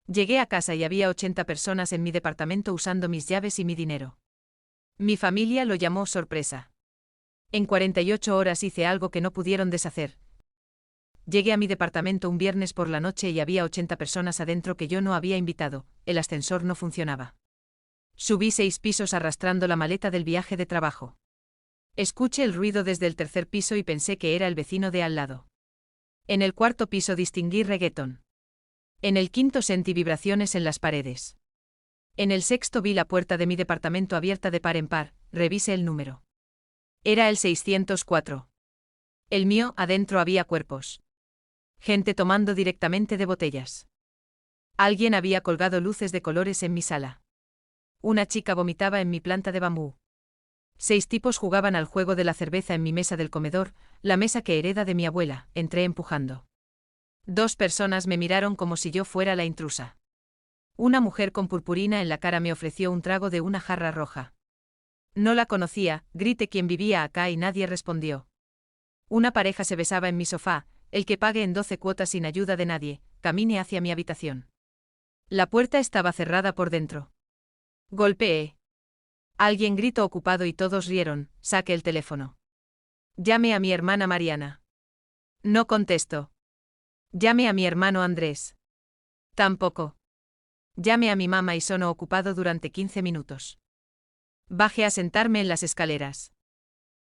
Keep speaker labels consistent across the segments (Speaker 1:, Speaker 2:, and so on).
Speaker 1: Llegué a casa y había 80 personas en mi departamento usando mis llaves y mi dinero. Mi familia lo llamó sorpresa. En 48 horas hice algo que no pudieron deshacer. Llegué a mi departamento un viernes por la noche y había 80 personas adentro que yo no había invitado, el ascensor no funcionaba. Subí 6 pisos arrastrando la maleta del viaje de trabajo. Escuché el ruido desde el tercer piso y pensé que era el vecino de al lado. En el cuarto piso distinguí reggaetón. En el quinto sentí vibraciones en las paredes. En el sexto vi la puerta de mi departamento abierta de par en par, revisé el número. Era el 604. El mío, adentro había cuerpos. Gente tomando directamente de botellas. Alguien había colgado luces de colores en mi sala. Una chica vomitaba en mi planta de bambú. 6 tipos jugaban al juego de la cerveza en mi mesa del comedor, la mesa que hereda de mi abuela, entré empujando. 2 personas me miraron como si yo fuera la intrusa. Una mujer con purpurina en la cara me ofreció un trago de una jarra roja. No la conocía, grité quién vivía acá y nadie respondió. Una pareja se besaba en mi sofá, el que pague en 12 cuotas sin ayuda de nadie, caminé hacia mi habitación. La puerta estaba cerrada por dentro. Golpeé. Alguien gritó ocupado y todos rieron, saqué el teléfono. Llamé a mi hermana Mariana. No contestó. Llamé a mi hermano Andrés. Tampoco. Llamé a mi mamá y sonó ocupado durante 15 minutos. Bajé a sentarme en las escaleras.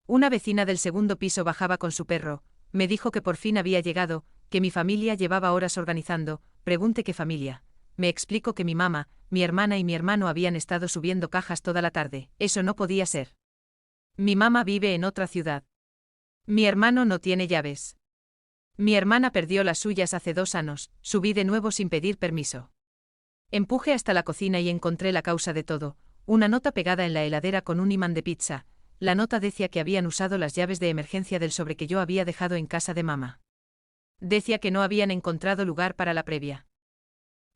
Speaker 1: Una vecina del segundo piso bajaba con su perro, me dijo que por fin había llegado, que mi familia llevaba horas organizando, pregunté qué familia. Me explicó que mi mamá, mi hermana y mi hermano habían estado subiendo cajas toda la tarde, eso no podía ser. Mi mamá vive en otra ciudad. Mi hermano no tiene llaves. Mi hermana perdió las suyas hace 2 años, subí de nuevo sin pedir permiso. Empujé hasta la cocina y encontré la causa de todo, una nota pegada en la heladera con un imán de pizza. La nota decía que habían usado las llaves de emergencia del sobre que yo había dejado en casa de mamá. Decía que no habían encontrado lugar para la previa.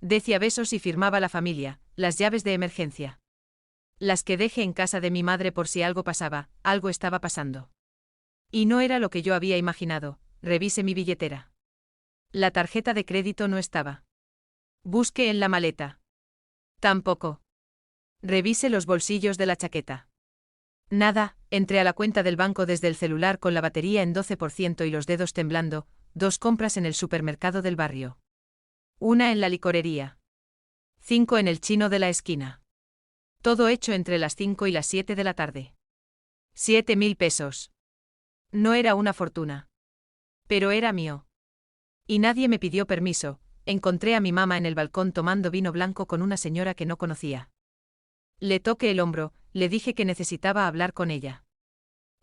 Speaker 1: Decía besos y firmaba la familia, las llaves de emergencia. Las que dejé en casa de mi madre por si algo pasaba, algo estaba pasando. Y no era lo que yo había imaginado, revisé mi billetera. La tarjeta de crédito no estaba. Busqué en la maleta. Tampoco. Revisé los bolsillos de la chaqueta. Nada, entré a la cuenta del banco desde el celular con la batería en 12% y los dedos temblando, 2 compras en el supermercado del barrio. 1 en la licorería. 5 en el chino de la esquina. Todo hecho entre las 5 y las 7 de la tarde. 7.000 pesos. No era una fortuna. Pero era mío. Y nadie me pidió permiso, encontré a mi mamá en el balcón tomando vino blanco con una señora que no conocía. Le toqué el hombro, le dije que necesitaba hablar con ella.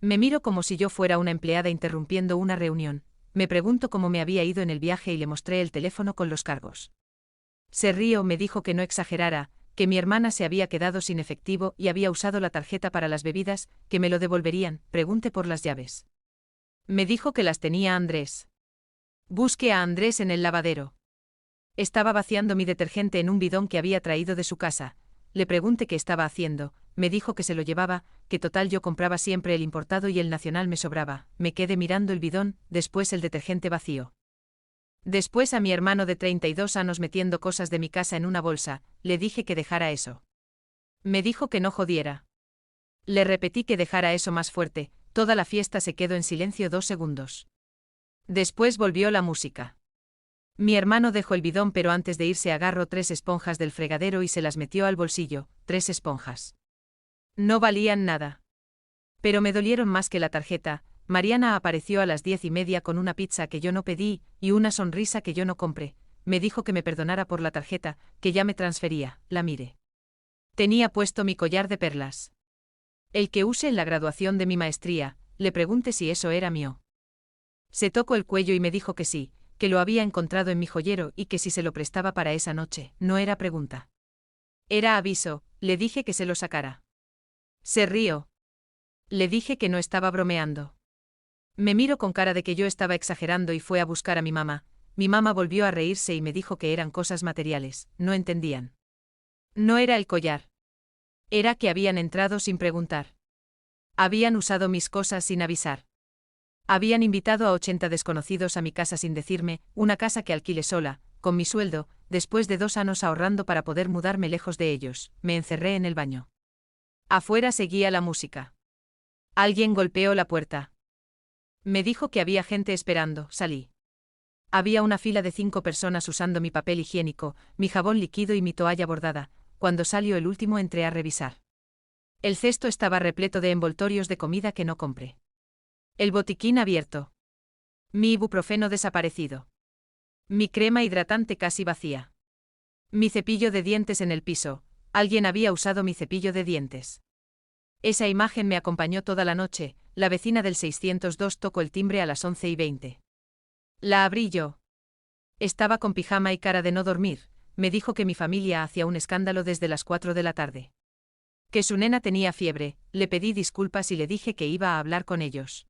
Speaker 1: Me miro como si yo fuera una empleada interrumpiendo una reunión, me pregunto cómo me había ido en el viaje y le mostré el teléfono con los cargos. Se rió, me dijo que no exagerara, que mi hermana se había quedado sin efectivo y había usado la tarjeta para las bebidas, que me lo devolverían, pregunté por las llaves. Me dijo que las tenía Andrés. Busqué a Andrés en el lavadero. Estaba vaciando mi detergente en un bidón que había traído de su casa. Le pregunté qué estaba haciendo, me dijo que se lo llevaba, que total yo compraba siempre el importado y el nacional me sobraba. Me quedé mirando el bidón, después el detergente vacío. Después a mi hermano de 32 años metiendo cosas de mi casa en una bolsa, le dije que dejara eso. Me dijo que no jodiera. Le repetí que dejara eso más fuerte, toda la fiesta se quedó en silencio 2 segundos. Después volvió la música. Mi hermano dejó el bidón pero antes de irse agarró 3 esponjas del fregadero y se las metió al bolsillo, 3 esponjas. No valían nada. Pero me dolieron más que la tarjeta. Mariana apareció a las 10:30 con una pizza que yo no pedí, y una sonrisa que yo no compré. Me dijo que me perdonara por la tarjeta, que ya me transfería, la miré. Tenía puesto mi collar de perlas. El que use en la graduación de mi maestría, le pregunté si eso era mío. Se tocó el cuello y me dijo que sí, que lo había encontrado en mi joyero y que si se lo prestaba para esa noche, no era pregunta. Era aviso, le dije que se lo sacara. Se rió. Le dije que no estaba bromeando. Me miró con cara de que yo estaba exagerando y fue a buscar a mi mamá. Mi mamá volvió a reírse y me dijo que eran cosas materiales, no entendían. No era el collar. Era que habían entrado sin preguntar. Habían usado mis cosas sin avisar. Habían invitado a 80 desconocidos a mi casa sin decirme, una casa que alquilé sola, con mi sueldo, después de 2 años ahorrando para poder mudarme lejos de ellos, me encerré en el baño. Afuera seguía la música. Alguien golpeó la puerta. Me dijo que había gente esperando, salí. Había una fila de 5 personas usando mi papel higiénico, mi jabón líquido y mi toalla bordada. Cuando salió el último entré a revisar. El cesto estaba repleto de envoltorios de comida que no compré. El botiquín abierto. Mi ibuprofeno desaparecido. Mi crema hidratante casi vacía. Mi cepillo de dientes en el piso. Alguien había usado mi cepillo de dientes. Esa imagen me acompañó toda la noche. La vecina del 602 tocó el timbre a las 11:20. La abrí yo. Estaba con pijama y cara de no dormir. Me dijo que mi familia hacía un escándalo desde las 4 de la tarde. Que su nena tenía fiebre. Le pedí disculpas y le dije que iba a hablar con ellos.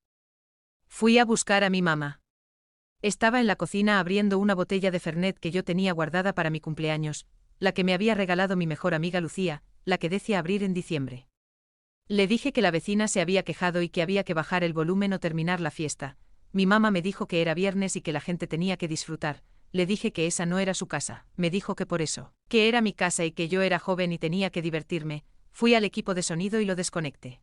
Speaker 1: Fui a buscar a mi mamá. Estaba en la cocina abriendo una botella de Fernet que yo tenía guardada para mi cumpleaños, la que me había regalado mi mejor amiga Lucía, la que decía abrir en diciembre. Le dije que la vecina se había quejado y que había que bajar el volumen o terminar la fiesta. Mi mamá me dijo que era viernes y que la gente tenía que disfrutar. Le dije que esa no era su casa. Me dijo que por eso, que era mi casa y que yo era joven y tenía que divertirme. Fui al equipo de sonido y lo desconecté.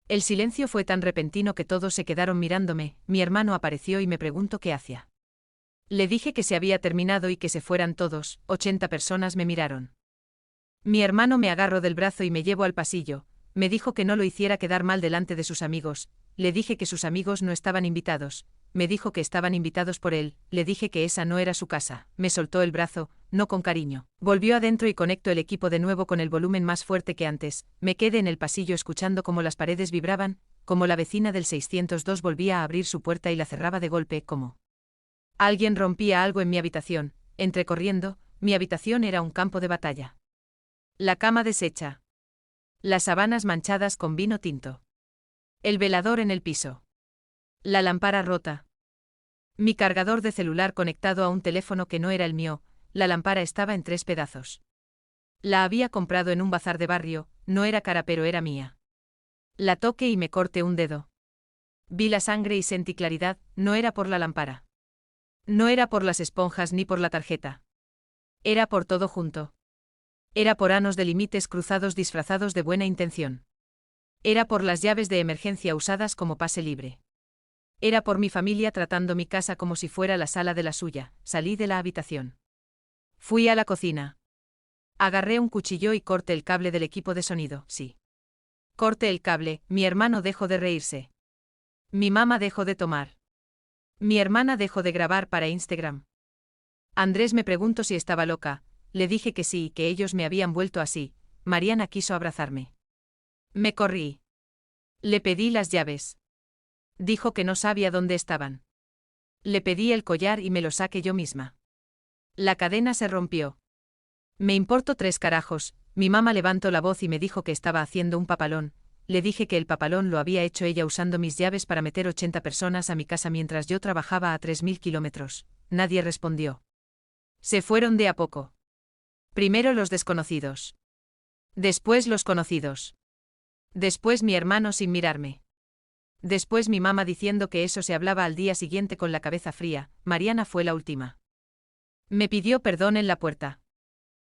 Speaker 1: El silencio fue tan repentino que todos se quedaron mirándome. Mi hermano apareció y me preguntó qué hacía. Le dije que se había terminado y que se fueran todos. 80 personas me miraron. Mi hermano me agarró del brazo y me llevó al pasillo. Me dijo que no lo hiciera quedar mal delante de sus amigos. Le dije que sus amigos no estaban invitados. Me dijo que estaban invitados por él. Le dije que esa no era su casa. Me soltó el brazo, no con cariño. Volvió adentro y conectó el equipo de nuevo con el volumen más fuerte que antes. Me quedé en el pasillo escuchando cómo las paredes vibraban, como la vecina del 602 volvía a abrir su puerta y la cerraba de golpe, como alguien rompía algo en mi habitación. Entré corriendo. Mi habitación era un campo de batalla. La cama deshecha. Las sábanas manchadas con vino tinto. El velador en el piso. La lámpara rota. Mi cargador de celular conectado a un teléfono que no era el mío. La lámpara estaba en 3 pedazos. La había comprado en un bazar de barrio. No era cara pero era mía. La toqué y me corté un dedo. Vi la sangre y sentí claridad. No era por la lámpara. No era por las esponjas ni por la tarjeta. Era por todo junto. Era por años de límites cruzados disfrazados de buena intención. Era por las llaves de emergencia usadas como pase libre. Era por mi familia tratando mi casa como si fuera la sala de la suya. Salí de la habitación. Fui a la cocina. Agarré un cuchillo y corté el cable del equipo de sonido, sí. Corté el cable. Mi hermano dejó de reírse. Mi mamá dejó de tomar. Mi hermana dejó de grabar para Instagram. Andrés me preguntó si estaba loca. Le dije que sí, que ellos me habían vuelto así. Mariana quiso abrazarme. Me corrí. Le pedí las llaves. Dijo que no sabía dónde estaban. Le pedí el collar y me lo saqué yo misma. La cadena se rompió. Me importó 3 carajos. Mi mamá levantó la voz y me dijo que estaba haciendo un papalón. Le dije que el papalón lo había hecho ella usando mis llaves para meter 80 personas a mi casa mientras yo trabajaba a 3000 kilómetros. Nadie respondió. Se fueron de a poco. Primero los desconocidos. Después los conocidos. Después mi hermano sin mirarme. Después mi mamá diciendo que eso se hablaba al día siguiente con la cabeza fría. Mariana fue la última. Me pidió perdón en la puerta.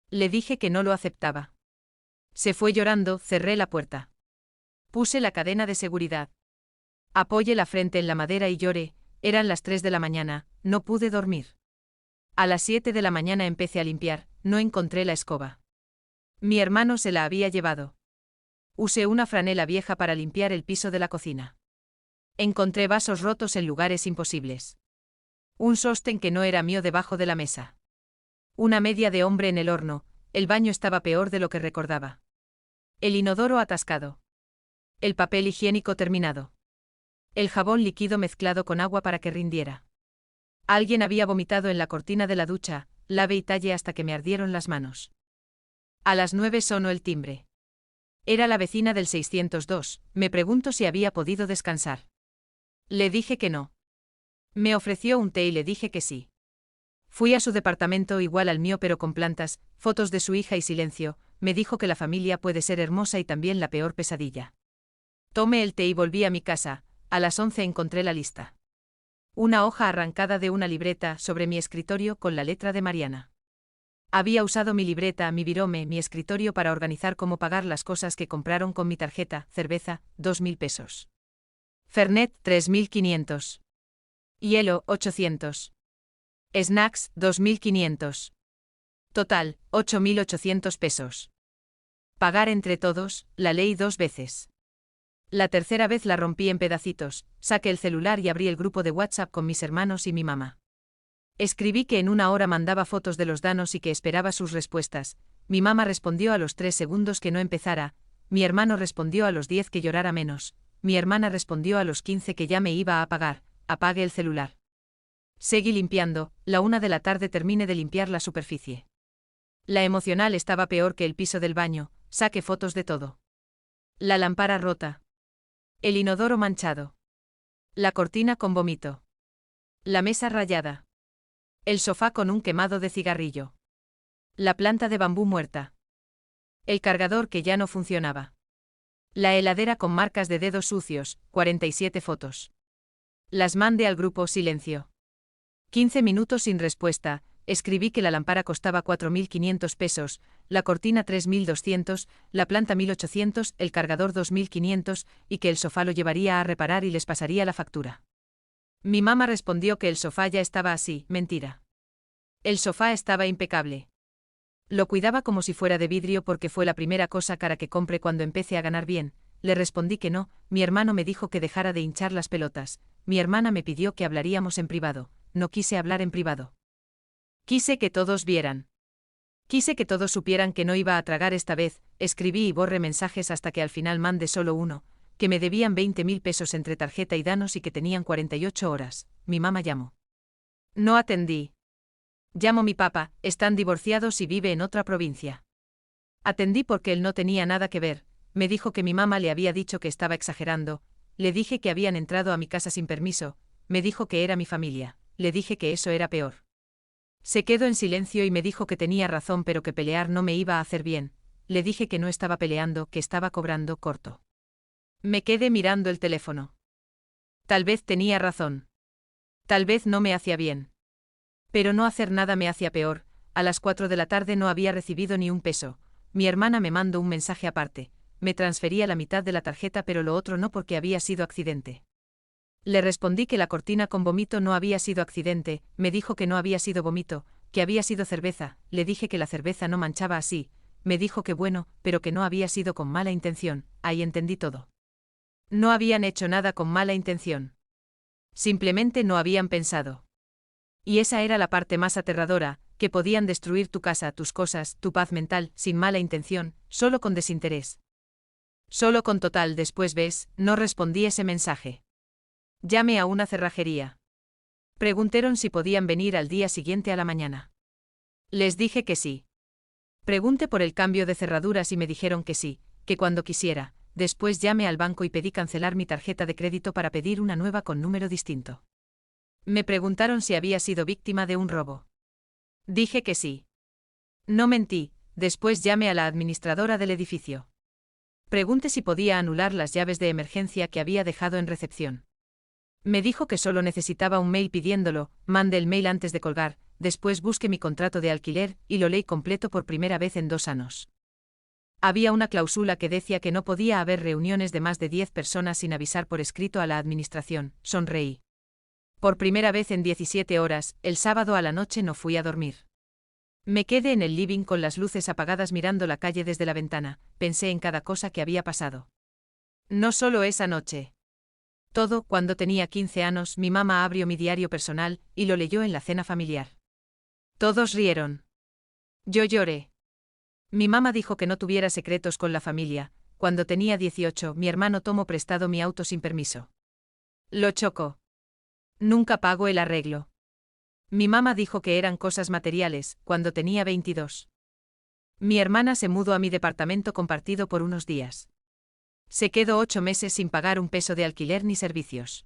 Speaker 1: Le dije que no lo aceptaba. Se fue llorando, cerré la puerta. Puse la cadena de seguridad. Apoyé la frente en la madera y lloré. Eran las 3 de la mañana, no pude dormir. A las 7 de la mañana empecé a limpiar, no encontré la escoba. Mi hermano se la había llevado. Usé una franela vieja para limpiar el piso de la cocina. Encontré vasos rotos en lugares imposibles. Un sostén que no era mío debajo de la mesa. Una media de hombre en el horno. El baño estaba peor de lo que recordaba. El inodoro atascado. El papel higiénico terminado. El jabón líquido mezclado con agua para que rindiera. Alguien había vomitado en la cortina de la ducha. Lave y talle hasta que me ardieron las manos. A las 9 sonó el timbre. Era la vecina del 602. Me preguntó si había podido descansar. Le dije que no. Me ofreció un té y le dije que sí. Fui a su departamento igual al mío pero con plantas, fotos de su hija y silencio. Me dijo que la familia puede ser hermosa y también la peor pesadilla. Tomé el té y volví a mi casa. A las 11 encontré la lista. Una hoja arrancada de una libreta sobre mi escritorio con la letra de Mariana. Había usado mi libreta, mi virome, mi escritorio para organizar cómo pagar las cosas que compraron con mi tarjeta: cerveza, 2.000 pesos. Fernet, 3.500. Hielo, 800. Snacks, 2.500. Total, 8.800 pesos. Pagar entre todos, la ley 2 veces. La tercera vez la rompí en pedacitos, saqué el celular y abrí el grupo de WhatsApp con mis hermanos y mi mamá. Escribí que en una hora mandaba fotos de los danos y que esperaba sus respuestas. Mi mamá respondió a los 3 segundos que no empezara, mi hermano respondió a los 10 que llorara menos, mi hermana respondió a los 15 que ya me iba a apagar, apague el celular. Seguí limpiando, la 1 de la tarde terminé de limpiar la superficie. La emocional estaba peor que el piso del baño, saqué fotos de todo. La lámpara rota. El inodoro manchado. La cortina con vómito. La mesa rayada. El sofá con un quemado de cigarrillo. La planta de bambú muerta. El cargador que ya no funcionaba. La heladera con marcas de dedos sucios, 47 fotos. Las mandé al grupo silencio. 15 minutos sin respuesta. Escribí que la lámpara costaba 4.500 pesos, la cortina 3.200, la planta 1.800, el cargador 2.500, y que el sofá lo llevaría a reparar y les pasaría la factura. Mi mamá respondió que el sofá ya estaba así, mentira. El sofá estaba impecable. Lo cuidaba como si fuera de vidrio porque fue la primera cosa cara que compré cuando empecé a ganar bien. Le respondí que no, mi hermano me dijo que dejara de hinchar las pelotas, mi hermana me pidió que hablaríamos en privado, no quise hablar en privado. Quise que todos vieran. Quise que todos supieran que no iba a tragar esta vez, escribí y borré mensajes hasta que al final mandé solo uno, que me debían 20.000 pesos entre tarjeta y danos y que tenían 48 horas, mi mamá llamó. No atendí. Llamo mi papá, están divorciados y vive en otra provincia. Atendí porque él no tenía nada que ver, me dijo que mi mamá le había dicho que estaba exagerando, le dije que habían entrado a mi casa sin permiso, me dijo que era mi familia, le dije que eso era peor. Se quedó en silencio y me dijo que tenía razón pero que pelear no me iba a hacer bien, le dije que no estaba peleando, que estaba cobrando corto. Me quedé mirando el teléfono. Tal vez tenía razón. Tal vez no me hacía bien. Pero no hacer nada me hacía peor, a las 4 de la tarde no había recibido ni un peso, mi hermana me mandó un mensaje aparte, me transfería la mitad de la tarjeta pero lo otro no porque había sido accidente. Le respondí que la cortina con vómito no había sido accidente, me dijo que no había sido vómito, que había sido cerveza, le dije que la cerveza no manchaba así, me dijo que bueno, pero que no había sido con mala intención, ahí entendí todo. No habían hecho nada con mala intención. Simplemente no habían pensado. Y esa era la parte más aterradora, que podían destruir tu casa, tus cosas, tu paz mental, sin mala intención, solo con desinterés. Solo con total. Después ves, no respondí ese mensaje. Llamé a una cerrajería. Preguntaron si podían venir al día siguiente a la mañana. Les dije que sí. Pregunté por el cambio de cerraduras y me dijeron que sí, que cuando quisiera. Después llamé al banco y pedí cancelar mi tarjeta de crédito para pedir una nueva con número distinto. Me preguntaron si había sido víctima de un robo. Dije que sí. No mentí, después llamé a la administradora del edificio. Pregunté si podía anular las llaves de emergencia que había dejado en recepción. Me dijo que solo necesitaba un mail pidiéndolo, mandé el mail antes de colgar, después busqué mi contrato de alquiler y lo leí completo por primera vez en 2 años. Había una cláusula que decía que no podía haber reuniones de más de 10 personas sin avisar por escrito a la administración, sonreí. Por primera vez en 17 horas, el sábado a la noche no fui a dormir. Me quedé en el living con las luces apagadas mirando la calle desde la ventana, pensé en cada cosa que había pasado. No solo esa noche. Todo. Cuando tenía 15 años, mi mamá abrió mi diario personal y lo leyó en la cena familiar. Todos rieron. Yo lloré. Mi mamá dijo que no tuviera secretos con la familia. Cuando tenía 18, mi hermano tomó prestado mi auto sin permiso. Lo chocó. Nunca pagó el arreglo. Mi mamá dijo que eran cosas materiales, cuando tenía 22. Mi hermana se mudó a mi departamento compartido por unos días. Se quedó 8 meses sin pagar un peso de alquiler ni servicios.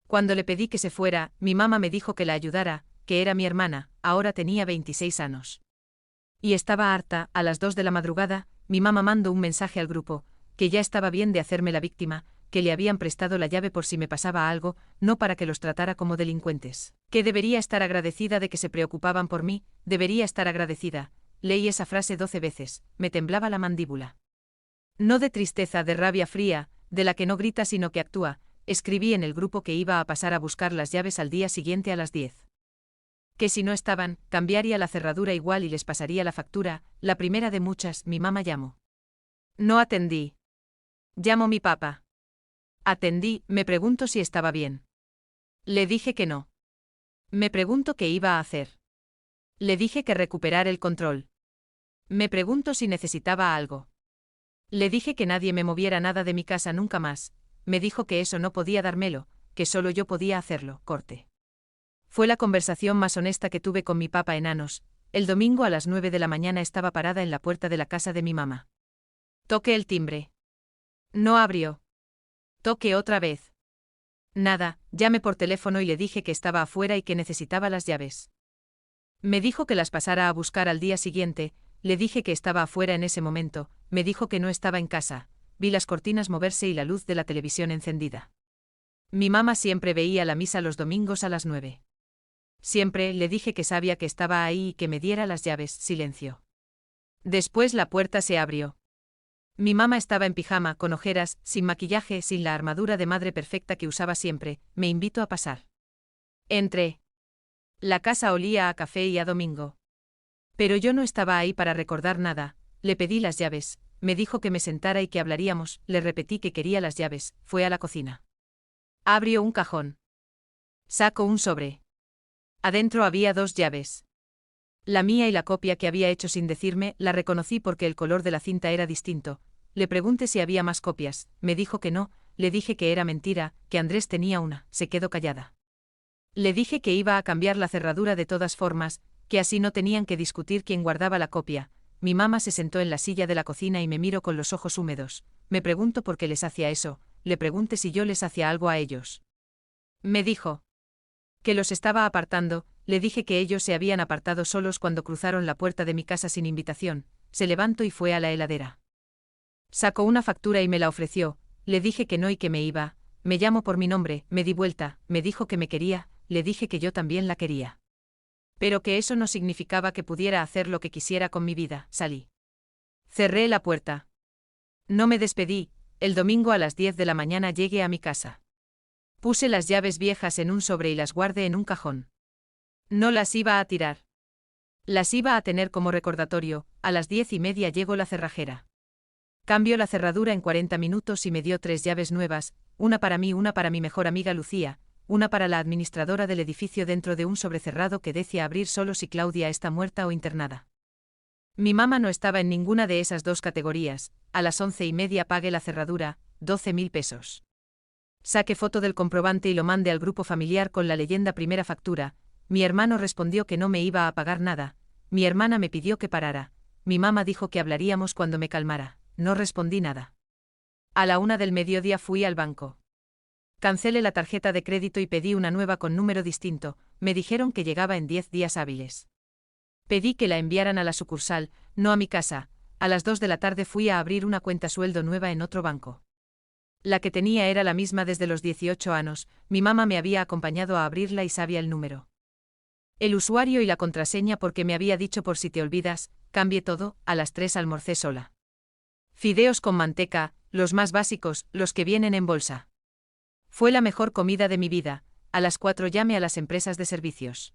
Speaker 1: Cuando le pedí que se fuera, mi mamá me dijo que la ayudara, que era mi hermana, ahora tenía 26 años. Y estaba harta. A las 2 de la madrugada, mi mamá mandó un mensaje al grupo, que ya estaba bien de hacerme la víctima, que le habían prestado la llave por si me pasaba algo, no para que los tratara como delincuentes. Que debería estar agradecida de que se preocupaban por mí, debería estar agradecida. Leí esa frase 12 veces, me temblaba la mandíbula. No de tristeza, de rabia fría, de la que no grita sino que actúa. Escribí en el grupo que iba a pasar a buscar las llaves al día siguiente a las 10. Que si no estaban, cambiaría la cerradura igual y les pasaría la factura, la primera de muchas. Mi mamá llamó. No atendí. Llamó mi papá. Atendí, me pregunto si estaba bien. Le dije que no. Me pregunto qué iba a hacer. Le dije que recuperar el control. Me pregunto si necesitaba algo. Le dije que nadie me moviera nada de mi casa nunca más. Me dijo que eso no podía dármelo, que solo yo podía hacerlo. Corte. Fue la conversación más honesta que tuve con mi papá enanos. El domingo a las 9 de la mañana estaba parada en la puerta de la casa de mi mamá. Toqué el timbre. No abrió. Toqué otra vez. Nada, llamé por teléfono y le dije que estaba afuera y que necesitaba las llaves. Me dijo que las pasara a buscar al día siguiente. Le dije que estaba afuera en ese momento, me dijo que no estaba en casa. Vi las cortinas moverse y la luz de la televisión encendida. Mi mamá siempre veía la misa los domingos a las 9. Siempre le dije que sabía que estaba ahí y que me diera las llaves. Silencio. Después la puerta se abrió. Mi mamá estaba en pijama, con ojeras, sin maquillaje, sin la armadura de madre perfecta que usaba siempre. Me invitó a pasar. Entré. La casa olía a café y a domingo. Pero yo no estaba ahí para recordar nada. Le pedí las llaves, me dijo que me sentara y que hablaríamos, le repetí que quería las llaves, fue a la cocina. Abrió un cajón. Sacó un sobre. Adentro había 2 llaves. La mía y la copia que había hecho sin decirme, la reconocí porque el color de la cinta era distinto. Le pregunté si había más copias, me dijo que no, le dije que era mentira, que Andrés tenía una, se quedó callada. Le dije que iba a cambiar la cerradura de todas formas, que así no tenían que discutir quién guardaba la copia. Mi mamá se sentó en la silla de la cocina y me miró con los ojos húmedos. Me pregunto por qué les hacía eso, le pregunté si yo les hacía algo a ellos. Me dijo que los estaba apartando, le dije que ellos se habían apartado solos cuando cruzaron la puerta de mi casa sin invitación. Se levantó y fue a la heladera. Sacó una factura y me la ofreció, le dije que no y que me iba. Me llamó por mi nombre, me di vuelta, me dijo que me quería, le dije que yo también la quería. Pero que eso no significaba que pudiera hacer lo que quisiera con mi vida. Salí. Cerré la puerta. No me despedí. El domingo a las 10 de la mañana llegué a mi casa. Puse las llaves viejas en un sobre y las guardé en un cajón. No las iba a tirar. Las iba a tener como recordatorio. A las 10:30 llegó la cerrajera. Cambió la cerradura en 40 minutos y me dio 3 llaves nuevas, una para mí, una para mi mejor amiga Lucía, una para la administradora del edificio dentro de un sobre cerrado que decía abrir solo si Claudia está muerta o internada. Mi mamá no estaba en ninguna de esas 2 categorías. A las 11:30 pagué la cerradura, 12.000 pesos. Saqué foto del comprobante y lo mandé al grupo familiar con la leyenda primera factura. Mi hermano respondió que no me iba a pagar nada. Mi hermana me pidió que parara. Mi mamá dijo que hablaríamos cuando me calmara. No respondí nada. A la 1 del mediodía fui al banco. Cancelé la tarjeta de crédito y pedí una nueva con número distinto. Me dijeron que llegaba en 10 días hábiles. Pedí que la enviaran a la sucursal, no a mi casa. A las 2 de la tarde fui a abrir una cuenta sueldo nueva en otro banco. La que tenía era la misma desde los 18 años, mi mamá me había acompañado a abrirla y sabía el número. El usuario y la contraseña porque me había dicho por si te olvidas, cambie todo. A las 3 almorcé sola. Fideos con manteca, los más básicos, los que vienen en bolsa. Fue la mejor comida de mi vida. A las 4 llamé a las empresas de servicios.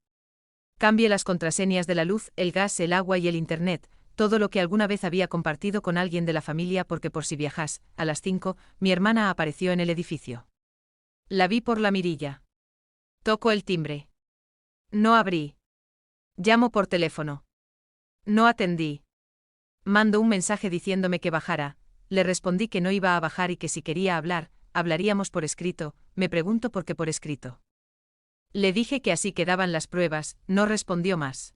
Speaker 1: Cambié las contraseñas de la luz, el gas, el agua y el internet, todo lo que alguna vez había compartido con alguien de la familia porque por si viajas. A las 5, mi hermana apareció en el edificio. La vi por la mirilla. Tocó el timbre. No abrí. Llamo por teléfono. No atendí. Mandó un mensaje diciéndome que bajara. Le respondí que no iba a bajar y que si quería hablar, hablaríamos por escrito. Me pregunto por qué por escrito. Le dije que así quedaban las pruebas, no respondió más.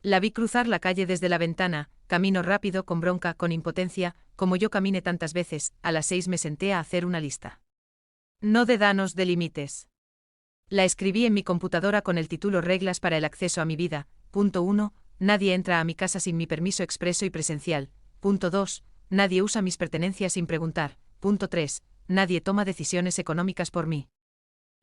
Speaker 1: La vi cruzar la calle desde la ventana, camino rápido, con bronca, con impotencia, como yo caminé tantas veces. A las 6 me senté a hacer una lista. No de danos de límites. La escribí en mi computadora con el título Reglas para el acceso a mi vida. Punto 1. Nadie entra a mi casa sin mi permiso expreso y presencial. Punto 2. Nadie usa mis pertenencias sin preguntar. Punto 3. nadie toma decisiones económicas por mí.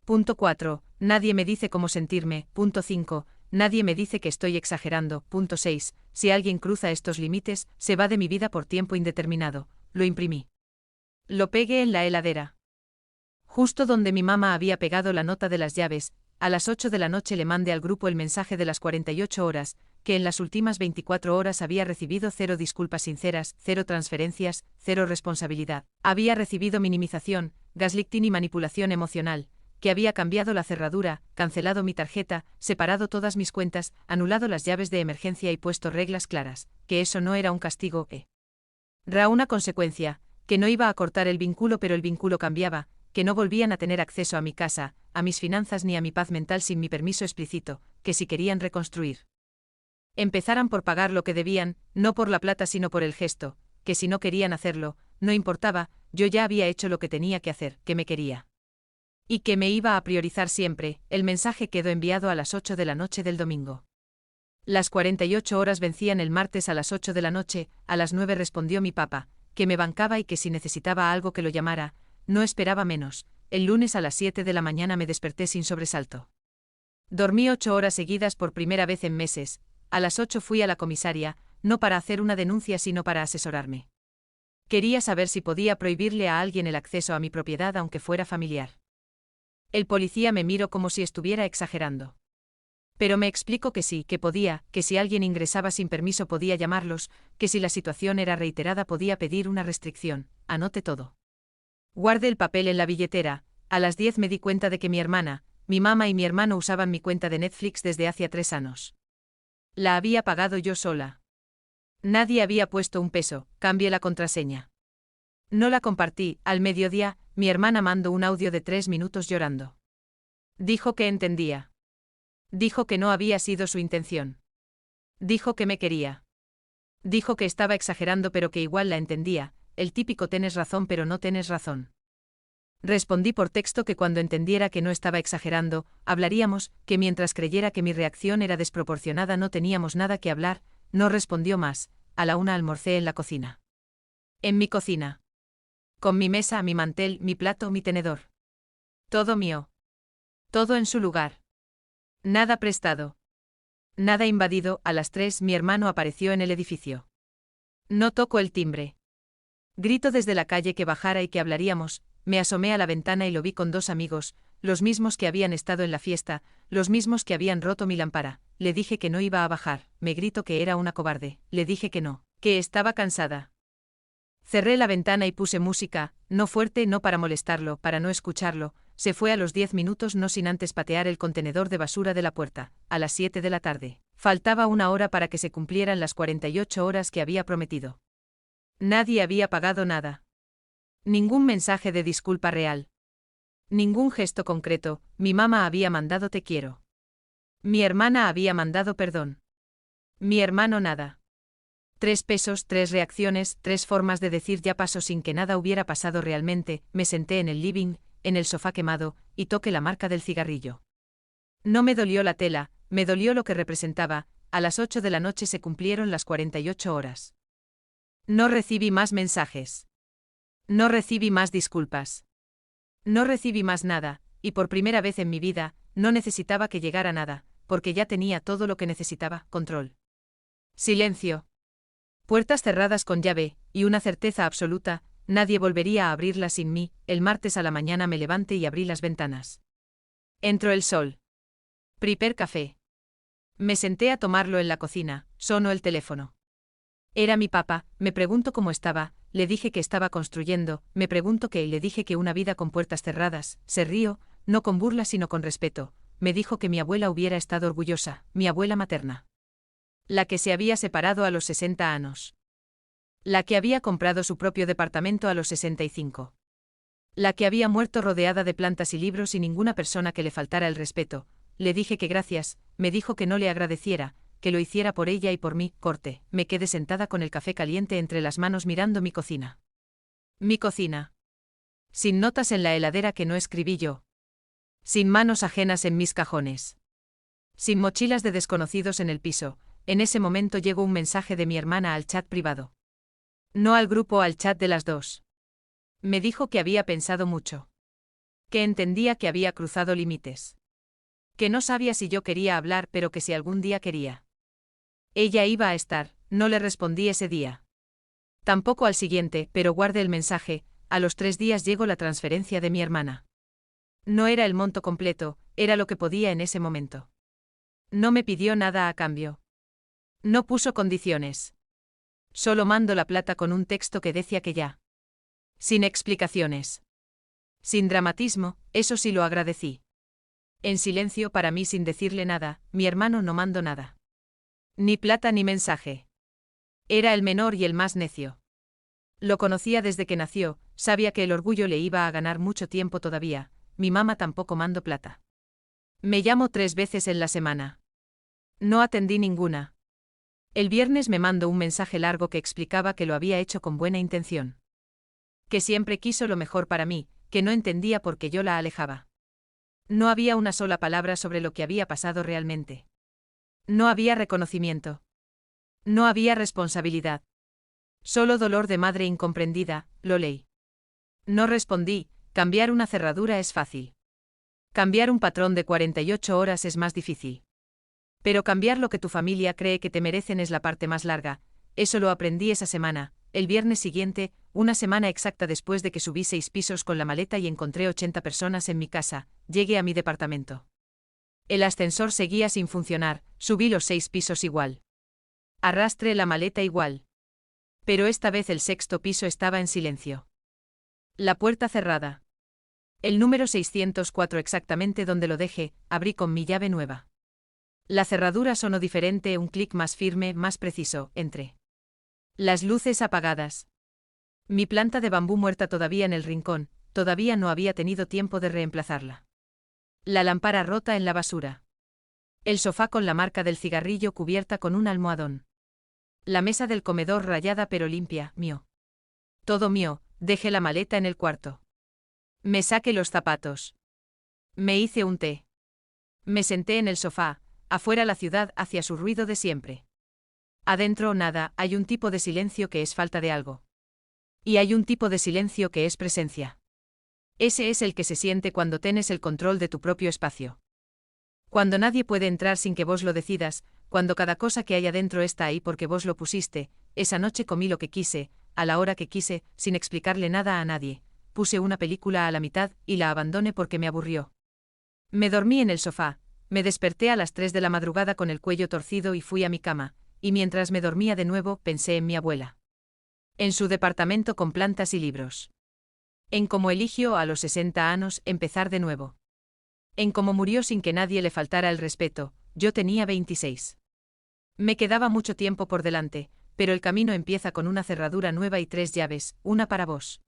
Speaker 1: Punto 4. Nadie me dice cómo sentirme. Punto 5. Nadie me dice que estoy exagerando. Punto 6. Si alguien cruza estos límites, se va de mi vida por tiempo indeterminado. Lo imprimí. Lo pegué en la heladera. Justo donde mi mamá había pegado la nota de las llaves, a las 8 de la noche le mandé al grupo el mensaje de las 48 horas, que en las últimas 24 horas había recibido 0 disculpas sinceras, 0 transferencias, 0 responsabilidad. Había recibido minimización, gaslighting y manipulación emocional, que había cambiado la cerradura, cancelado mi tarjeta, separado todas mis cuentas, anulado las llaves de emergencia y puesto reglas claras, que eso no era un castigo, era una consecuencia, que no iba a cortar el vínculo pero el vínculo cambiaba, que no volvían a tener acceso a mi casa, a mis finanzas ni a mi paz mental sin mi permiso explícito, que si querían reconstruir, empezaran por pagar lo que debían, no por la plata sino por el gesto, que si no querían hacerlo, no importaba, yo ya había hecho lo que tenía que hacer, que me quería. Y que me iba a priorizar siempre. El mensaje quedó enviado a las 8 de la noche del domingo. Las 48 horas vencían el martes a las 8 de la noche, a las 9 respondió mi papá, que me bancaba y que si necesitaba algo que lo llamara, no esperaba menos. El lunes a las 7 de la mañana me desperté sin sobresalto. Dormí 8 horas seguidas por primera vez en meses. A las 8 fui a la comisaria, no para hacer una denuncia sino para asesorarme. Quería saber si podía prohibirle a alguien el acceso a mi propiedad aunque fuera familiar. El policía me miró como si estuviera exagerando. Pero me explicó que sí, que podía, que si alguien ingresaba sin permiso podía llamarlos, que si la situación era reiterada podía pedir una restricción. Anoté todo. Guardé el papel en la billetera. A las 10 me di cuenta de que mi hermana, mi mamá y mi hermano usaban mi cuenta de Netflix desde hacía 3 años. La había pagado yo sola. Nadie había puesto un peso, cambié la contraseña. No la compartí. Al mediodía, mi hermana mandó un audio de 3 minutos llorando. Dijo que entendía. Dijo que no había sido su intención. Dijo que me quería. Dijo que estaba exagerando pero que igual la entendía, el típico tienes razón pero no tienes razón. Respondí por texto que cuando entendiera que no estaba exagerando, hablaríamos, que mientras creyera que mi reacción era desproporcionada no teníamos nada que hablar. No respondió más. A la 1 almorcé en la cocina. En mi cocina. Con mi mesa, mi mantel, mi plato, mi tenedor. Todo mío. Todo en su lugar. Nada prestado. Nada invadido. A las 3 mi hermano apareció en el edificio. No tocó el timbre. Grito desde la calle que bajara y que hablaríamos. Me asomé a la ventana y lo vi con 2 amigos, los mismos que habían estado en la fiesta, los mismos que habían roto mi lámpara. Le dije que no iba a bajar, me gritó que era una cobarde, le dije que no, que estaba cansada. Cerré la ventana y puse música, no fuerte, no para molestarlo, para no escucharlo. Se fue a los 10 minutos no sin antes patear el contenedor de basura de la puerta. A las 7 de la tarde. Faltaba 1 hora para que se cumplieran las 48 horas que había prometido. Nadie había pagado nada. Ningún mensaje de disculpa real. Ningún gesto concreto. Mi mamá había mandado te quiero. Mi hermana había mandado perdón. Mi hermano nada. 3 pesos, 3 reacciones, 3 formas de decir ya pasó sin que nada hubiera pasado realmente. Me senté en el living, en el sofá quemado, y toqué la marca del cigarrillo. No me dolió la tela, me dolió lo que representaba. A las 8 de la noche se cumplieron las 48 horas. No recibí más mensajes. No recibí más disculpas. No recibí más nada, y por primera vez en mi vida, no necesitaba que llegara nada, porque ya tenía todo lo que necesitaba, control. Silencio. Puertas cerradas con llave, y una certeza absoluta, nadie volvería a abrirlas sin mí. El martes a la mañana me levanté y abrí las ventanas. Entró el sol. Primer café. Me senté a tomarlo en la cocina, sonó el teléfono. Era mi papá, me preguntó cómo estaba, le dije que estaba construyendo, me preguntó qué y le dije que una vida con puertas cerradas. Se rió, no con burla sino con respeto. Me dijo que mi abuela hubiera estado orgullosa, mi abuela materna. La que se había separado a los 60 años. La que había comprado su propio departamento a los 65. La que había muerto rodeada de plantas y libros y ninguna persona que le faltara el respeto. Le dije que gracias, me dijo que no le agradeciera, que lo hiciera por ella y por mí. Corte, me quedé sentada con el café caliente entre las manos mirando mi cocina. Mi cocina. Sin notas en la heladera que no escribí yo. Sin manos ajenas en mis cajones. Sin mochilas de desconocidos en el piso. En ese momento llegó un mensaje de mi hermana al chat privado. No al grupo, al chat de las 2. Me dijo que había pensado mucho. Que entendía que había cruzado límites. Que no sabía si yo quería hablar, pero que si algún día quería. Ella iba a estar, no le respondí ese día. Tampoco al siguiente, pero guardé el mensaje. A los 3 días llegó la transferencia de mi hermana. No era el monto completo, era lo que podía en ese momento. No me pidió nada a cambio. No puso condiciones. Solo mando la plata con un texto que decía que ya. Sin explicaciones. Sin dramatismo, eso sí lo agradecí. En silencio para mí sin decirle nada, mi hermano no mandó nada. Ni plata ni mensaje. Era el menor y el más necio. Lo conocía desde que nació, sabía que el orgullo le iba a ganar mucho tiempo todavía, mi mamá tampoco mandó plata. Me llamo 3 veces en la semana. No atendí ninguna. El viernes me mandó un mensaje largo que explicaba que lo había hecho con buena intención. Que siempre quiso lo mejor para mí, que no entendía por qué yo la alejaba. No había una sola palabra sobre lo que había pasado realmente. No había reconocimiento. No había responsabilidad. Solo dolor de madre incomprendida, lo leí. No respondí, cambiar una cerradura es fácil. Cambiar un patrón de 48 horas es más difícil. Pero cambiar lo que tu familia cree que te merecen es la parte más larga, eso lo aprendí esa semana, el viernes siguiente, una semana exacta después de que subí 6 pisos con la maleta y encontré 80 personas en mi casa, llegué a mi departamento. El ascensor seguía sin funcionar, subí los 6 pisos igual. Arrastré la maleta igual. Pero esta vez el 6.º piso estaba en silencio. La puerta cerrada. El número 604 exactamente donde lo dejé, abrí con mi llave nueva. La cerradura sonó diferente, un clic más firme, más preciso, entré. Las luces apagadas. Mi planta de bambú muerta todavía en el rincón, todavía no había tenido tiempo de reemplazarla. La lámpara rota en la basura. El sofá con la marca del cigarrillo cubierta con un almohadón. La mesa del comedor rayada pero limpia, mío. Todo mío, dejé la maleta en el cuarto. Me saqué los zapatos. Me hice un té. Me senté en el sofá, afuera la ciudad hacía su ruido de siempre. Adentro nada, hay un tipo de silencio que es falta de algo. Y hay un tipo de silencio que es presencia. Ese es el que se siente cuando tienes el control de tu propio espacio. Cuando nadie puede entrar sin que vos lo decidas, cuando cada cosa que hay adentro está ahí porque vos lo pusiste. Esa noche comí lo que quise, a la hora que quise, sin explicarle nada a nadie. Puse una película a la mitad y la abandoné porque me aburrió. Me dormí en el sofá, me desperté a las 3 de la madrugada con el cuello torcido y fui a mi cama, y mientras me dormía de nuevo pensé en mi abuela. En su departamento con plantas y libros. En cómo eligió a los 60 años empezar de nuevo. En cómo murió sin que nadie le faltara el respeto, yo tenía 26. Me quedaba mucho tiempo por delante, pero el camino empieza con una cerradura nueva y 3 llaves, una para vos.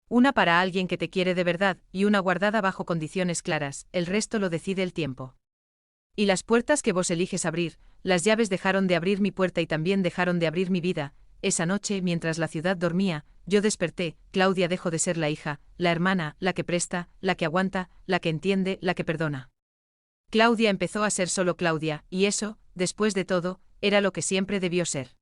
Speaker 1: Una para alguien que te quiere de verdad, y una guardada bajo condiciones claras, el resto lo decide el tiempo. Y las puertas que vos eliges abrir, las llaves dejaron de abrir mi puerta y también dejaron de abrir mi vida. Esa noche, mientras la ciudad dormía, yo desperté, Claudia dejó de ser la hija, la hermana, la que presta, la que aguanta, la que entiende, la que perdona. Claudia empezó a ser solo Claudia, y eso, después de todo, era lo que siempre debió ser.